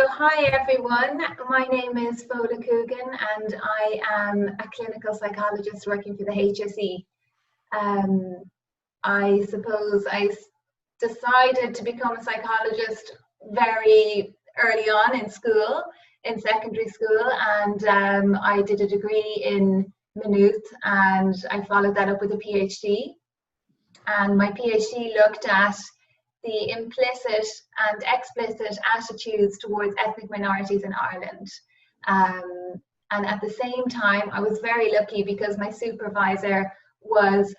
So hi everyone, my name is Fodhla Coogan and I am a clinical psychologist working for the HSE. I suppose I decided to become a psychologist very early on in school, in secondary school, and I did a degree in Maynooth and I followed that up with a PhD. And my PhD looked at the implicit and explicit attitudes towards ethnic minorities in Ireland. And at the same time, I was very lucky because my supervisor was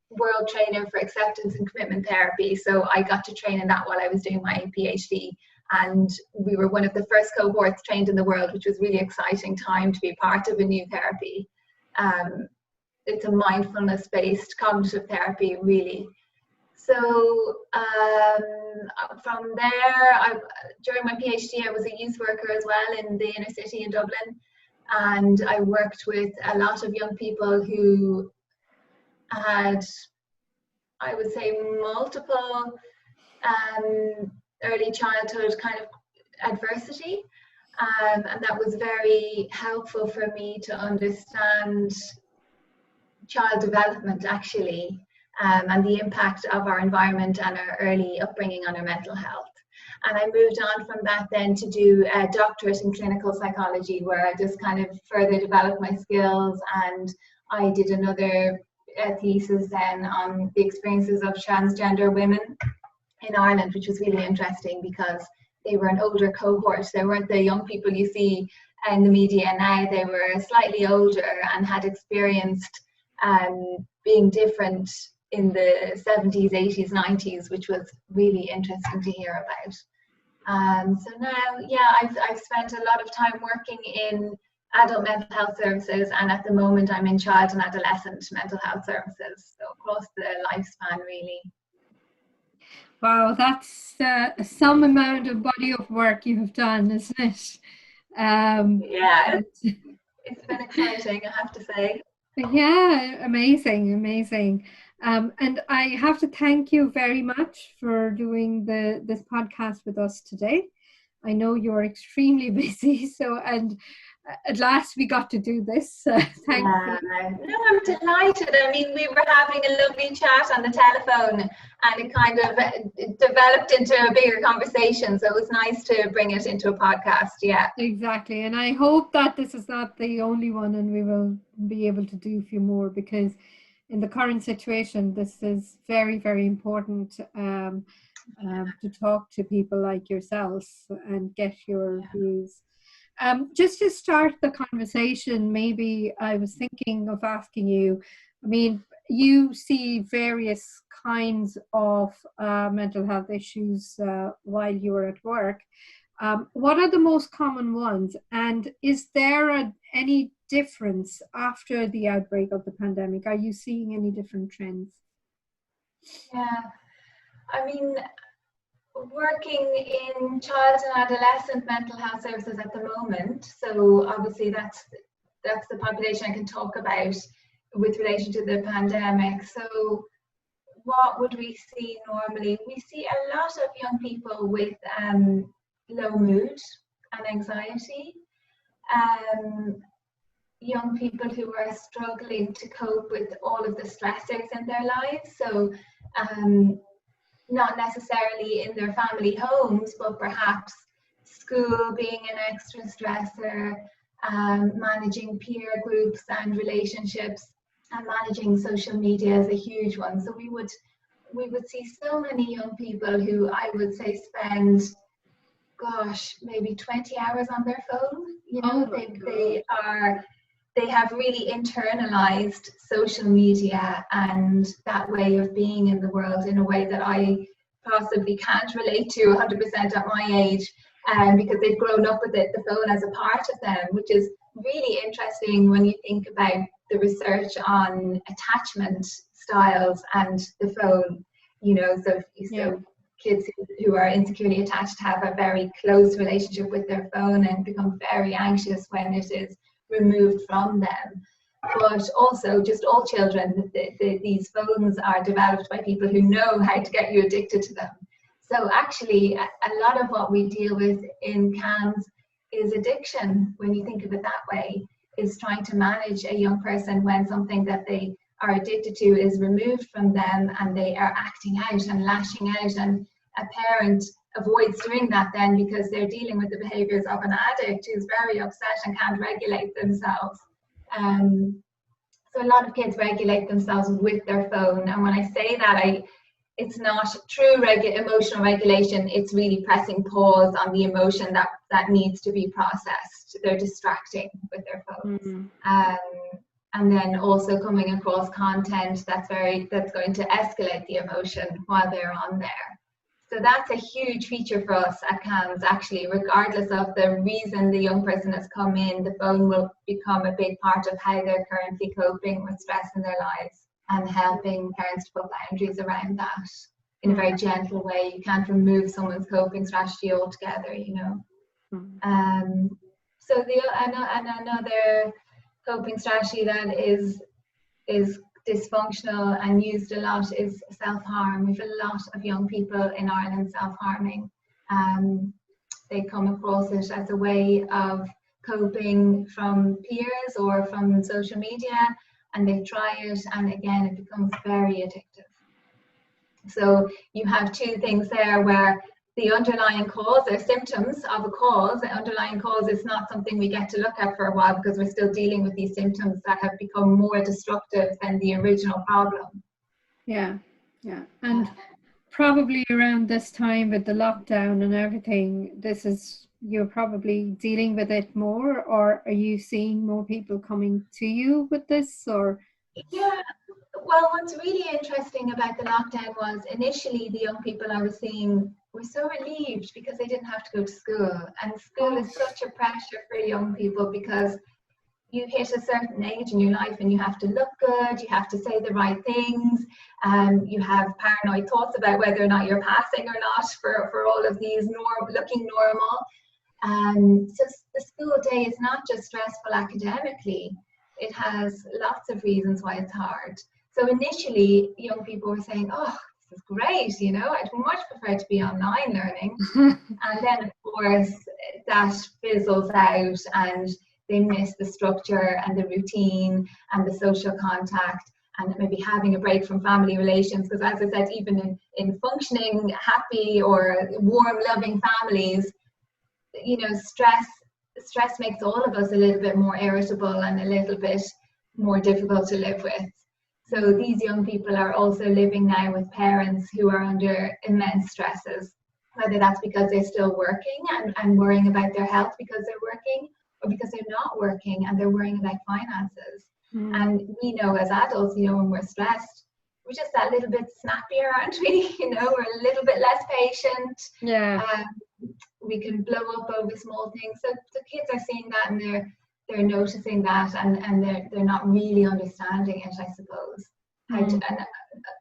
world trainer for acceptance and commitment therapy. So I got to train in that while I was doing my PhD. And we were one of the first cohorts trained in the world, which was really exciting time to be part of a new therapy. It's a mindfulness-based cognitive therapy, really. So from there, during my PhD, I was a youth worker as well in the inner city in Dublin. And I worked with a lot of young people who had, I would say, multiple early childhood kind of adversity. And that was very helpful for me to understand child development, actually. And the impact of our environment and our early upbringing on our mental health. And I moved on from that then to do a doctorate in clinical psychology, where I just kind of further developed my skills. And I did another thesis then on the experiences of transgender women in Ireland, which was really interesting because they were an older cohort. They weren't the young people you see in the media now. They were slightly older and had experienced being different in the 70s, 80s, 90s, which was really interesting to hear about. So now, yeah, I've spent a lot of time working in adult mental health services, and at the moment I'm in child and adolescent mental health services, so across the lifespan, really. Wow, that's some amount of body of work you have done, isn't it? Yeah, it's been exciting, I have to say. Yeah, amazing. And I have to thank you very much for doing this podcast with us today. I know you're extremely busy, and at last we got to do this. Thank you. No, I'm delighted. I mean, we were having a lovely chat on the telephone and it kind of developed into a bigger conversation. So it was nice to bring it into a podcast. Yeah, exactly. And I hope that this is not the only one and we will be able to do a few more, because in the current situation, this is very, very important to talk to people like yourselves and get your views. Just to start the conversation, maybe I was thinking of asking you, I mean, you see various kinds of mental health issues while you are at work. What are the most common ones? And is there any difference after the outbreak of the pandemic? Are you seeing any different trends? Yeah, I mean, working in child and adolescent mental health services at the moment, so obviously that's the population I can talk about with relation to the pandemic. So what would we see normally? We see a lot of young people with low mood and anxiety, young people who are struggling to cope with all of the stressors in their lives. So not necessarily in their family homes, but perhaps school being an extra stressor, managing peer groups and relationships, and managing social media is a huge one. So we would see so many young people who I would say spend, gosh, maybe 20 hours on their phone. You know, they have really internalized social media and that way of being in the world in a way that I possibly can't relate to 100% at my age, because they've grown up with it, the phone as a part of them, which is really interesting when you think about the research on attachment styles and the phone. You know, so kids who are insecurely attached have a very close relationship with their phone and become very anxious when it is removed from them. But also just all children, these phones are developed by people who know how to get you addicted to them. So actually, a lot of what we deal with in CAMS is addiction, when you think of it that way, is trying to manage a young person when something that they are addicted to is removed from them and they are acting out and lashing out, and a parent avoids doing that then because they're dealing with the behaviors of an addict who's very upset and can't regulate themselves. So a lot of kids regulate themselves with their phone, and when I say that, it's not true emotional regulation, it's really pressing pause on the emotion that needs to be processed. They're distracting with their phones. And then also coming across content that's going to escalate the emotion while they're on there. So that's a huge feature for us at CAMS, actually. Regardless of the reason the young person has come in, the phone will become a big part of how they're currently coping with stress in their lives, and helping parents to put boundaries around that in a very gentle way. You can't remove someone's coping strategy altogether, you know. So another coping strategy that is dysfunctional and used a lot is self-harm. We've a lot of young people in Ireland self-harming. They come across it as a way of coping from peers or from social media, and they try it, and again it becomes very addictive. So you have two things there, where the underlying cause or symptoms of a cause, the underlying cause is not something we get to look at for a while because we're still dealing with these symptoms that have become more destructive than the original problem. Yeah. And probably around this time with the lockdown and everything, you're probably dealing with it more, or are you seeing more people coming to you with this, or? Yeah, well, what's really interesting about the lockdown was initially the young people I was seeing were so relieved because they didn't have to go to school. And school is such a pressure for young people because you hit a certain age in your life and you have to look good, you have to say the right things, you have paranoid thoughts about whether or not you're passing or not for all of these looking normal. So the school day is not just stressful academically, it has lots of reasons why it's hard. So initially, young people were saying, oh, this is great, you know, I'd much prefer to be online learning. And then, of course, that fizzles out and they miss the structure and the routine and the social contact and maybe having a break from family relations. Because as I said, even in functioning, happy or warm, loving families, you know, stress makes all of us a little bit more irritable and a little bit more difficult to live with. So these young people are also living now with parents who are under immense stresses, whether that's because they're still working and worrying about their health because they're working, or because they're not working and they're worrying about finances. And we know as adults, you know, when we're stressed, we're just that little bit snappier, aren't we? You know, we're a little bit less patient. Yeah. We can blow up over small things. So the kids are seeing that, and they're noticing that, and they're not really understanding it, I suppose. And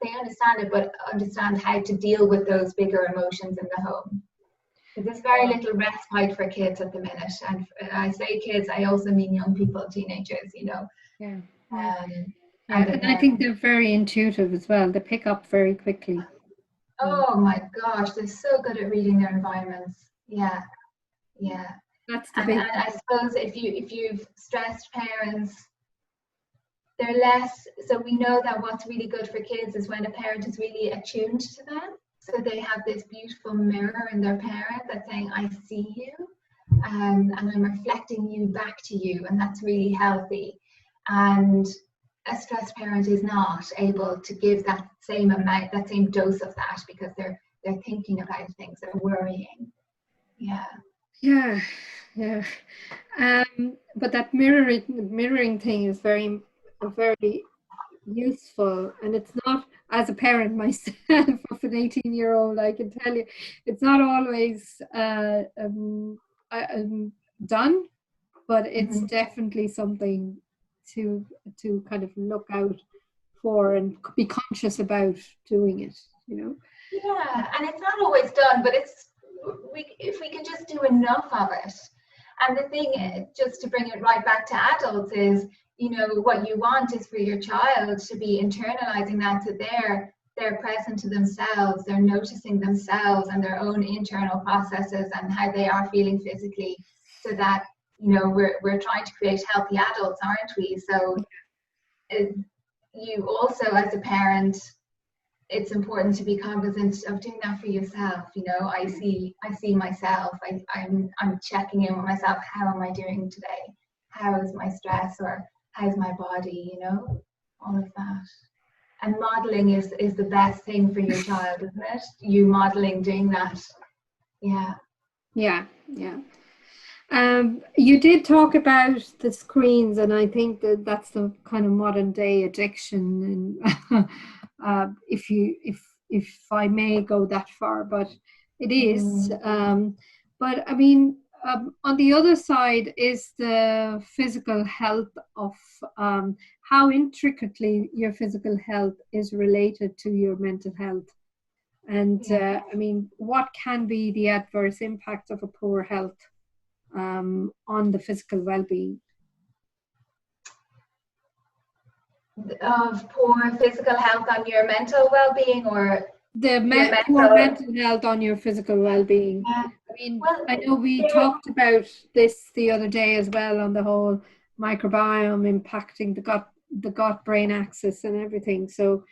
they understand it, but understand how to deal with those bigger emotions in the home. There's very little respite for kids at the minute, and I say kids, I also mean young people, teenagers, you know. Yeah. And I think they're very intuitive as well. They pick up very quickly. Oh my gosh, they're so good at reading their environments. Yeah. That's the And big. I suppose if you've stressed parents, they're less. So we know that what's really good for kids is when a parent is really attuned to them. So they have this beautiful mirror in their parent that's saying, I see you, and I'm reflecting you back to you, and that's really healthy. And a stressed parent is not able to give that same amount, that same dose of that, because they're thinking about things, they're worrying. Yeah. But that mirroring thing is very useful, and it's not, as a parent myself of an 18-year-old, I can tell you, it's not always done, but it's definitely something to kind of look out for and be conscious about doing it, you know. Yeah, and it's not always done, but if we can just do enough of it. And the thing, just to bring it right back to adults, is, you know, what you want is for your child to be internalizing that, so they're they're present to themselves, they're noticing themselves and their own internal processes and how they are feeling physically, so that, you know, we're trying to create healthy adults, aren't we? So you also, as a parent, it's important to be cognizant of doing that for yourself. You know, I see myself, I'm checking in with myself. How am I doing today? How is my stress, or how's my body, you know, all of that. And modeling is the best thing for your child, isn't it? You modeling doing that. Yeah. You did talk about the screens, and I think that that's the kind of modern day addiction, and if I may go that far, but it is. But I mean, on the other side is the physical health of how intricately your physical health is related to your mental health. And I mean, what can be the adverse impact of a poor health on the physical well-being? Of poor physical health on your mental well-being, or the poor mental health on your physical well-being? Yeah. I mean, well, I know we talked about this the other day as well, on the whole microbiome impacting the gut-brain axis and everything. So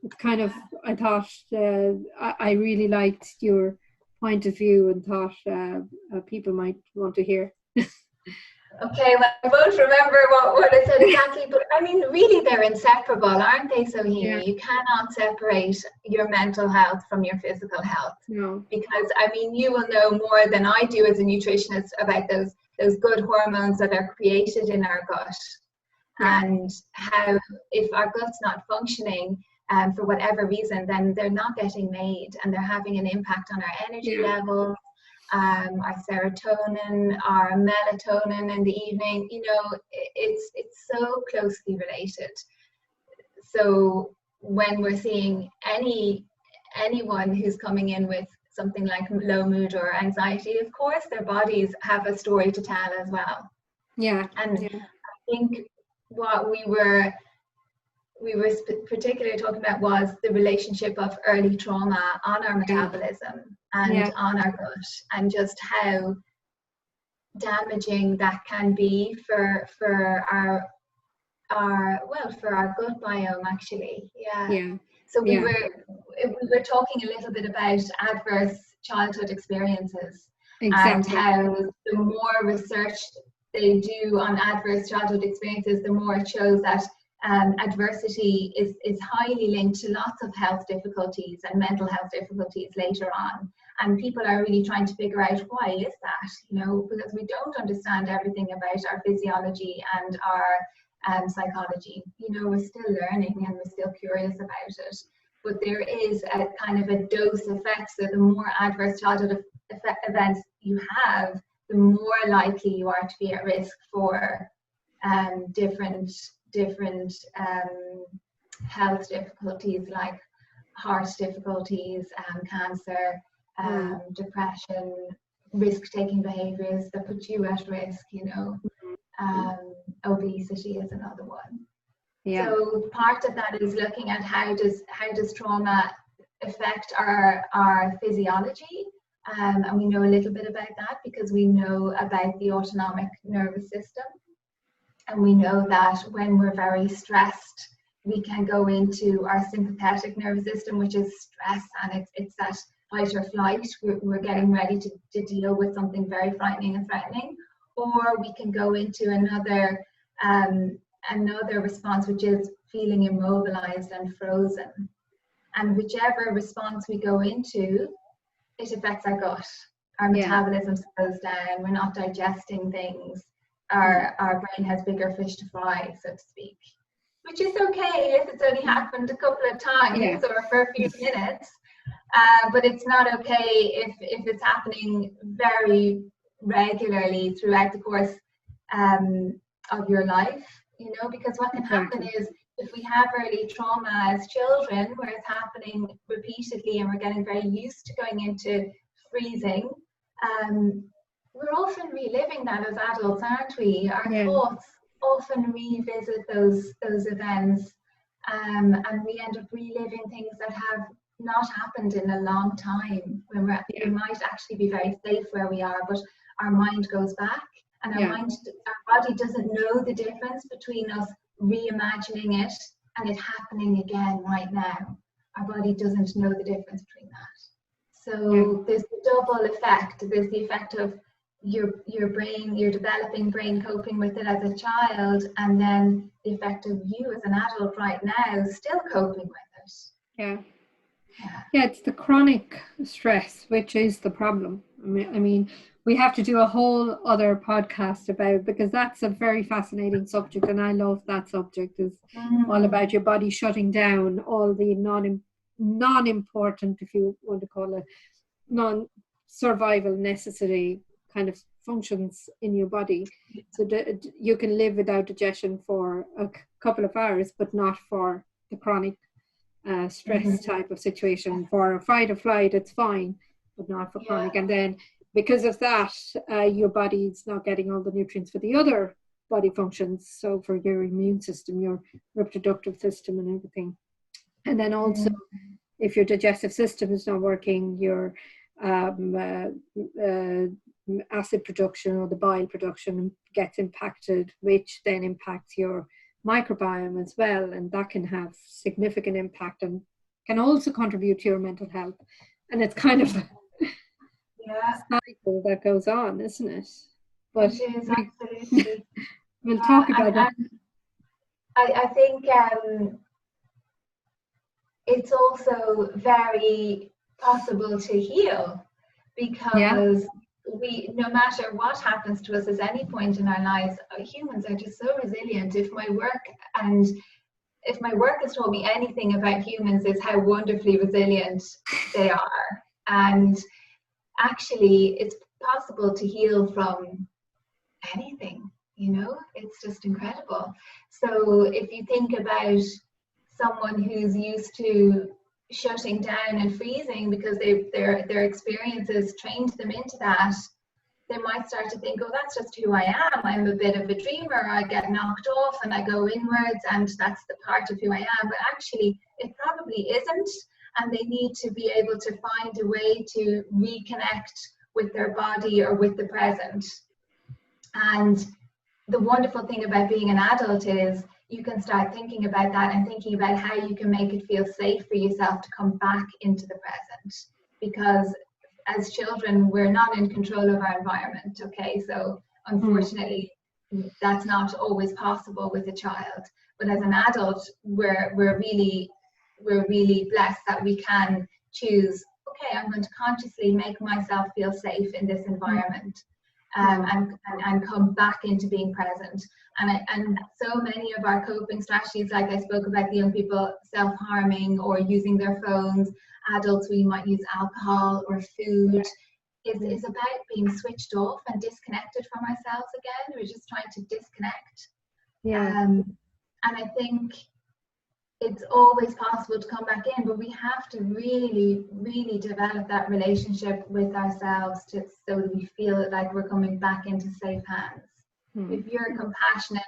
it's kind of, I thought I really liked your point of view and thought people might want to hear. Okay, well, I won't remember what I said exactly, but I mean, really, they're inseparable, aren't they? So here, you cannot separate your mental health from your physical health. No. Because, I mean, you will know more than I do as a nutritionist about those good hormones that are created in our gut, and how, if our gut's not functioning for whatever reason, then they're not getting made, and they're having an impact on our energy levels, our serotonin, our melatonin in the evening. You know, it's so closely related. So when we're seeing anyone who's coming in with something like low mood or anxiety, of course their bodies have a story to tell as well. And I think what we were particularly talking about was the relationship of early trauma on our metabolism and on our gut, and just how damaging that can be for our gut biome, actually. So we were talking a little bit about adverse childhood experiences, and how the more research they do on adverse childhood experiences, the more it shows that adversity is highly linked to lots of health difficulties and mental health difficulties later on. And people are really trying to figure out, why is that? You know, because we don't understand everything about our physiology and our psychology. You know, we're still learning and we're still curious about it. But there is a kind of a dose effect. So the more adverse childhood events you have, the more likely you are to be at risk for different health difficulties, like heart difficulties, cancer, depression, risk-taking behaviors that put you at risk, you know. Obesity is another one. So part of that is looking at how does trauma affect our physiology, and we know a little bit about that because we know about the autonomic nervous system. And we know that when we're very stressed, we can go into our sympathetic nervous system, which is stress, and it's that fight or flight. We're getting ready to deal with something very frightening and threatening. Or we can go into another response, which is feeling immobilized and frozen. And whichever response we go into, it affects our gut. Our metabolism slows down. We're not digesting things. Our brain has bigger fish to fry, so to speak, which is okay if it's only happened a couple of times or for a few minutes, but it's not okay if it's happening very regularly throughout the course of your life, you know, because what can happen is, if we have early trauma as children, where it's happening repeatedly and we're getting very used to going into freezing, we're often reliving that as adults, aren't we? Our thoughts often revisit those events, and we end up reliving things that have not happened in a long time, when we might actually be very safe where we are, but our mind goes back, and our body doesn't know the difference between us reimagining it and it happening again right now. Our body doesn't know the difference between that. So there's the double effect. There's the effect of your brain, your developing brain coping with it as a child, and then the effect of you as an adult right now still coping with it. Yeah, it's the chronic stress which is the problem. I mean, we have to do a whole other podcast about, because that's a very fascinating subject, and I love that subject. Is all about your body shutting down all the non-important, if you want to call it, non-survival necessary kind of functions in your body, so that you can live without digestion for a couple of hours, but not for the chronic stress type of situation. For a fight or flight, it's fine, but not for chronic. And then because of that, your body's not getting all the nutrients for the other body functions, so for your immune system, your reproductive system and everything. And then also, if your digestive system is not working, your acid production or the bile production gets impacted, which then impacts your microbiome as well, and that can have significant impact and can also contribute to your mental health. And it's kind of a cycle that goes on, isn't it? But it is, absolutely. We'll talk about that. I think it's also very possible to heal, because no matter what happens to us at any point in our lives, humans are just so resilient. If my work has taught me anything about humans, is how wonderfully resilient they are. And actually, it's possible to heal from anything, it's just incredible. So if you think about someone who's used to shutting down and freezing because their experiences trained them into that, they might start to think, oh, that's just who I am. I'm a bit of a dreamer. I get knocked off and I go inwards, and that's the part of who I am. But actually, it probably isn't. And they need to be able to find a way to reconnect with their body or with the present. And the wonderful thing about being an adult is you can start thinking about that and thinking about how you can make it feel safe for yourself to come back into the present. Because as children, we're not in control of our environment, okay? So unfortunately, that's not always possible with a child. But as an adult, we're really blessed that we can choose, okay, I'm going to consciously make myself feel safe in this environment. And come back into being present. And so many of our coping strategies, like I spoke about the young people self-harming or using their phones, adults, we might use alcohol or food, is about being switched off and disconnected from ourselves again. We're just trying to disconnect. And I think it's always possible to come back in, but we have to really, really develop that relationship with ourselves so that we feel like we're coming back into safe hands. If you're compassionate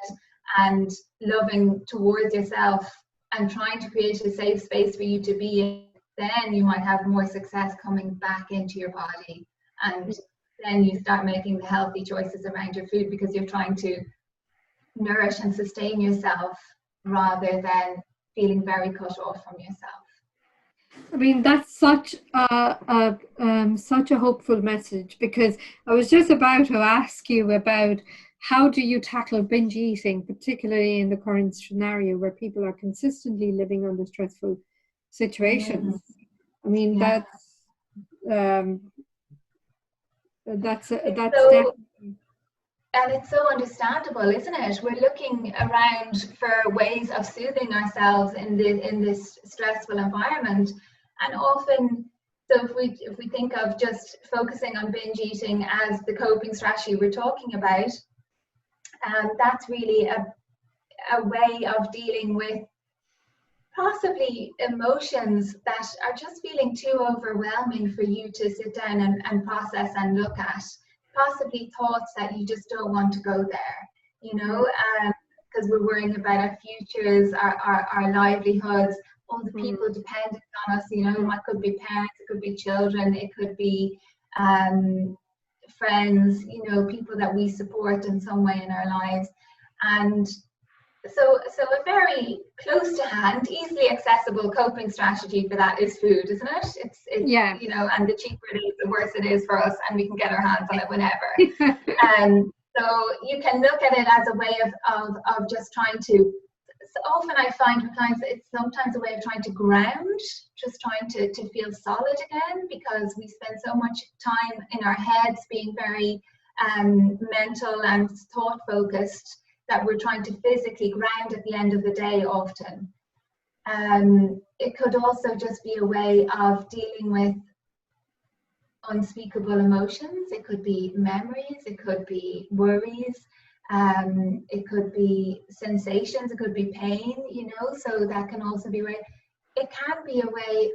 and loving towards yourself and trying to create a safe space for you to be in, then you might have more success coming back into your body. And then you start making the healthy choices around your food, because you're trying to nourish and sustain yourself rather than feeling very cut off from yourself. I mean, that's such a hopeful message, because I was just about to ask you about how do you tackle binge eating, particularly in the current scenario where people are consistently living under stressful situations. I mean, that's definitely. And it's so understandable, isn't it? We're looking around for ways of soothing ourselves in this stressful environment, and often, so if we think of just focusing on binge eating as the coping strategy we're talking about, that's really a way of dealing with possibly emotions that are just feeling too overwhelming for you to sit down and process and look at. Possibly thoughts that you just don't want to go there, because we're worrying about our futures, our livelihoods, all the people dependent on us, you know. It could be parents, it could be children, it could be friends, you know, people that we support in some way in our lives. And so a very close to hand, easily accessible coping strategy for that is food, isn't it? It's yeah. You know, and the cheaper it is, the worse it is for us, and we can get our hands on it whenever. So you can look at it as a way of just trying to, so often I find with clients it's sometimes a way of trying to ground, just trying to feel solid again, because we spend so much time in our heads being very mental and thought focused, that we're trying to physically ground at the end of the day often. It could also just be a way of dealing with unspeakable emotions. It could be memories, it could be worries, it could be sensations, it could be pain, you know, so that can also be a way. It can be a way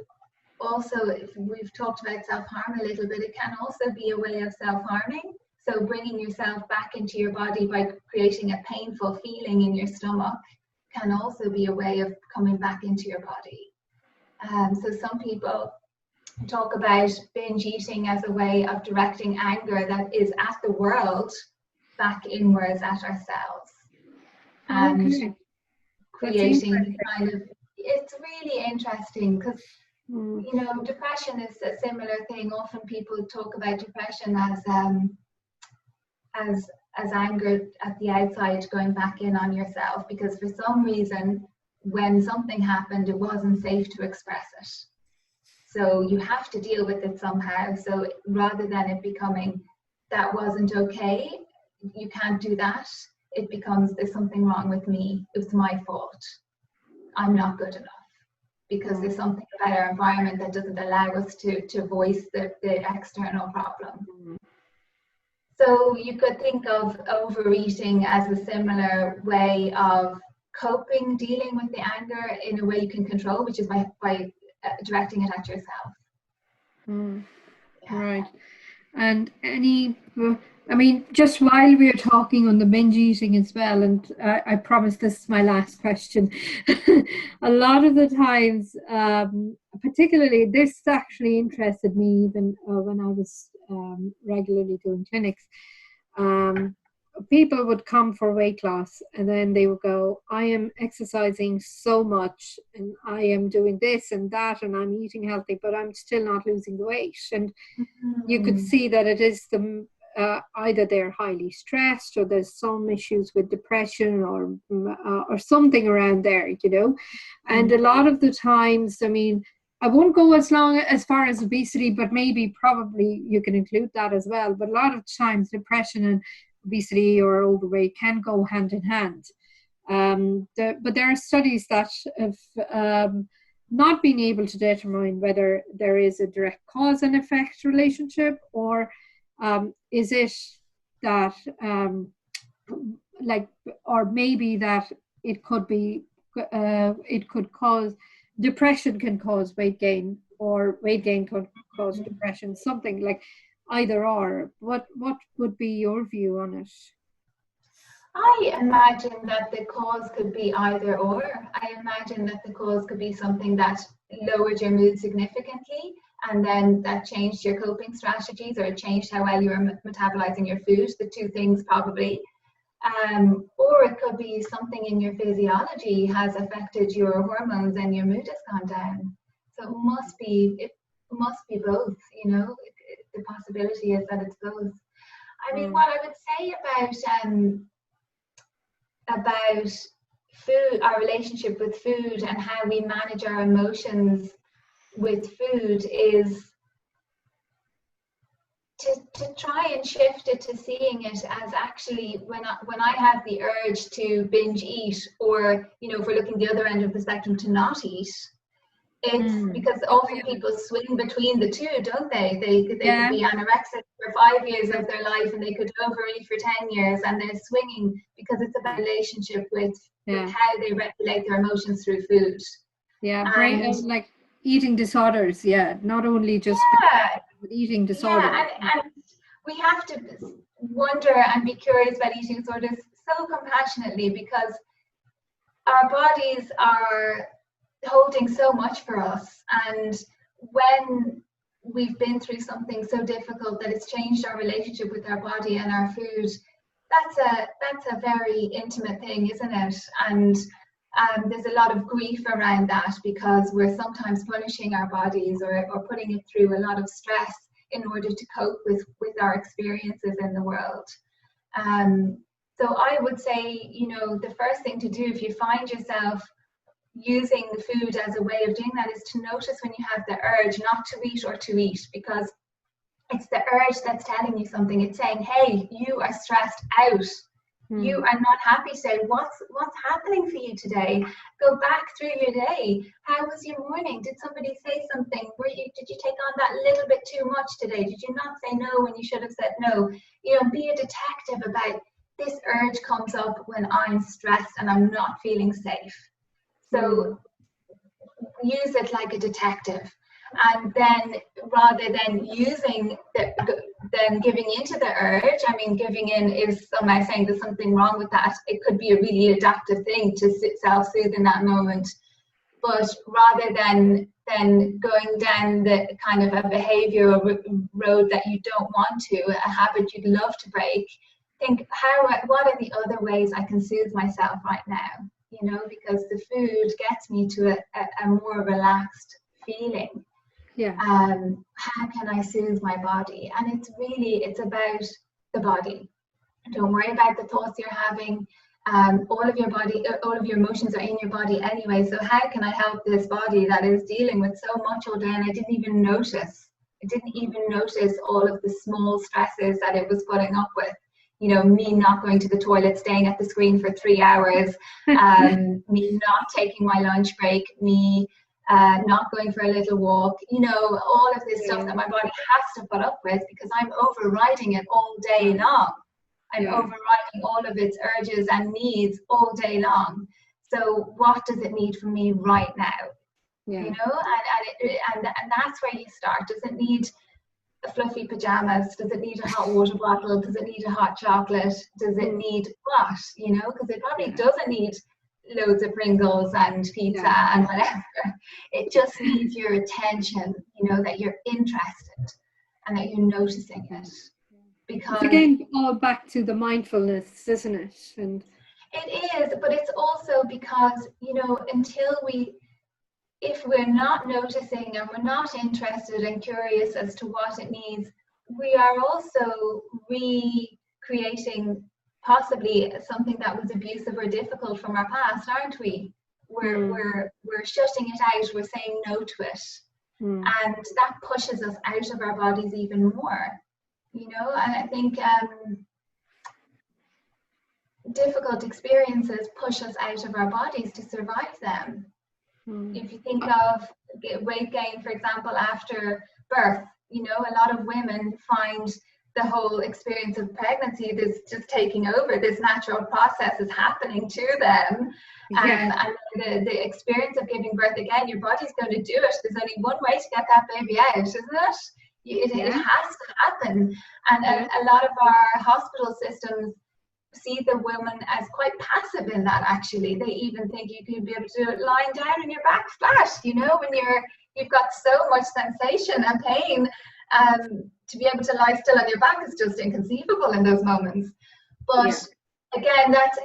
also, if we've talked about self-harm a little bit, it can also be a way of self-harming. So bringing yourself back into your body by creating a painful feeling in your stomach can also be a way of coming back into your body. So some people talk about binge eating as a way of directing anger that is at the world back inwards at ourselves. And creating kind of, it's really interesting because, you know, depression is a similar thing. Often people talk about depression as anger at the outside going back in on yourself, because for some reason when something happened it wasn't safe to express it, so you have to deal with it somehow. So rather than it becoming that wasn't okay, you can't do that, it becomes there's something wrong with me, it's my fault, I'm not good enough, because there's something about our environment that doesn't allow us to voice the external problem. So you could think of overeating as a similar way of coping, dealing with the anger in a way you can control, which is by directing it at yourself. Right. And I mean, just while we are talking on the binge eating as well, and I promise this is my last question. A lot of the times, particularly this actually interested me even when I was regularly doing clinics. People would come for weight loss and then they would go, I am exercising so much and I am doing this and that and I'm eating healthy, but I'm still not losing the weight. And you could see that it is the either they're highly stressed or there's some issues with depression or something around there, you know. And a lot of the times, I mean, I won't go as far as obesity, but probably you can include that as well. But a lot of times depression and obesity or overweight can go hand in hand. But there are studies that have not been able to determine whether there is a direct cause and effect relationship, or is it that or maybe that it could be it could cause depression, can cause weight gain, or weight gain could cause depression, something like either or. What would be your view on it? I imagine that the cause could be either or. I imagine that the cause could be something that lowered your mood significantly, and then that changed your coping strategies, or it changed how well you were metabolizing your food, the two things probably. Or it could be something in your physiology has affected your hormones and your mood has gone down. So it must be both, you know. The possibility is that it's both. I mean, what I would say about food, our relationship with food and how we manage our emotions with food, is to try and shift it to seeing it as actually when I have the urge to binge eat, or, you know, if we're looking the other end of the spectrum, to not eat, it's because often people swing between the two, don't they? They could be anorexic for 5 years of their life and they could overeat for 10 years, and they're swinging because it's about relationship with how they regulate their emotions through food. Like eating disorders, not only just eating disorders. And we have to wonder and be curious about eating disorders so compassionately, because our bodies are holding so much for us. And when we've been through something so difficult that it's changed our relationship with our body and our food, that's a very intimate thing, isn't it? And there's a lot of grief around that, because we're sometimes punishing our bodies or putting it through a lot of stress in order to cope with our experiences in the world. So I would say, you know, the first thing to do if you find yourself using the food as a way of doing that is to notice when you have the urge not to eat or to eat, because it's the urge that's telling you something. It's saying, hey, you are stressed out. You are not happy today. What's happening for you today? Go back through your day. How was your morning? Did somebody say something? Did you take on that little bit too much today? Did you not say no when you should have said no? You know, be a detective about this urge comes up when I'm stressed and I'm not feeling safe. So use it like a detective. And then rather than giving into the urge, I mean, giving in is somehow saying there's something wrong with that. It could be a really adaptive thing to self-soothe in that moment. But rather than going down the kind of a behavior road that you don't want to, a habit you'd love to break, think, what are the other ways I can soothe myself right now? You know, because the food gets me to a more relaxed feeling. Yeah. How can I soothe my body? And it's about the body. Don't worry about the thoughts you're having. All of your emotions are in your body anyway. So how can I help this body that is dealing with so much all day? And I didn't even notice all of the small stresses that it was putting up with. You know, me not going to the toilet, staying at the screen for 3 hours, me not taking my lunch break, me not going for a little walk, you know, all of this stuff that my body has to put up with because I'm overriding it all day long. I'm overriding all of its urges and needs all day long. So what does it need from me right now? You know, and that's where you start. Does it need fluffy pajamas? Does it need a hot water bottle? Does it need a hot chocolate? Does it need what? You know, because it probably doesn't need loads of Pringles and pizza and whatever. It just needs your attention, you know, that you're interested and that you're noticing it. Because it's again all back to the mindfulness, isn't it? And it is, but it's also because, you know, if we're not noticing and we're not interested and curious as to what it needs, we are also recreating possibly something that was abusive or difficult from our past, aren't we? We're shutting it out, we're saying no to it. And that pushes us out of our bodies even more, you know. And I think difficult experiences push us out of our bodies to survive them. If you think of weight gain, for example, after birth, you know, a lot of women find the whole experience of pregnancy is just taking over. This natural process is happening to them. And the experience of giving birth, again, your body's going to do it. There's only one way to get that baby out, isn't it? It has to happen. And a lot of our hospital systems see the woman as quite passive in that, actually. They even think you could be able to do it lying down on your back flat, you know, when you've got so much sensation and pain. To be able to lie still on your back is just inconceivable in those moments. But again, that's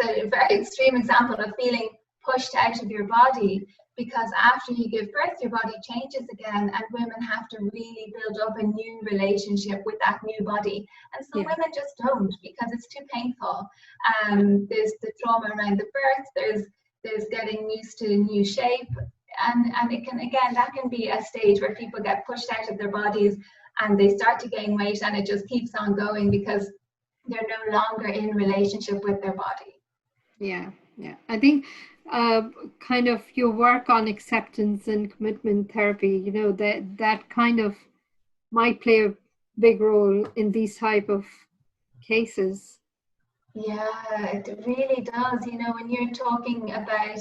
a very extreme example of feeling pushed out of your body, because after you give birth, your body changes again, and women have to really build up a new relationship with that new body. And some women just don't, because it's too painful. There's the trauma around the birth, there's getting used to a new shape, and it can, again, that can be a stage where people get pushed out of their bodies and they start to gain weight, and it just keeps on going because they're no longer in relationship with their body. I think kind of your work on acceptance and commitment therapy, you know, that kind of might play a big role in these type of cases. Yeah, it really does. You know, when you're talking about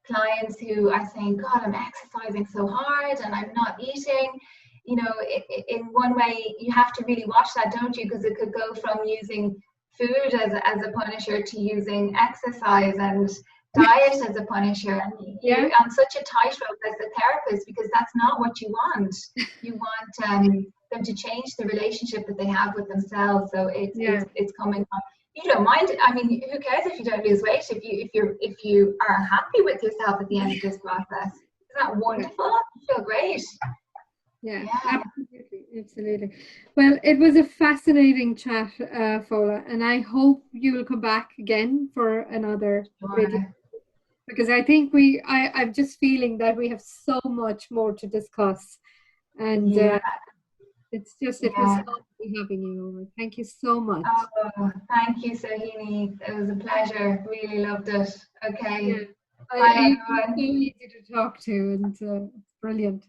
clients who are saying, God, I'm exercising so hard and I'm not eating, you know, in one way you have to really watch that, don't you? Because it could go from using food as a punisher to using exercise and diet as a punisher, and you're on such a tightrope as a therapist, because that's not what you want. You want them to change the relationship that they have with themselves. So it's coming from, you don't mind. I mean, who cares if you don't lose weight, if you are happy with yourself at the end of this process? Isn't that wonderful? You feel great. Yeah, absolutely. Well, it was a fascinating chat, Fodhla, and I hope you will come back again for another video, because I think I'm just feeling that we have so much more to discuss, and it was lovely having you over. Thank you so much. Oh, thank you, Sohini. It was a pleasure. Really loved it. Okay. Bye, everyone. So easy to talk to, and it's brilliant.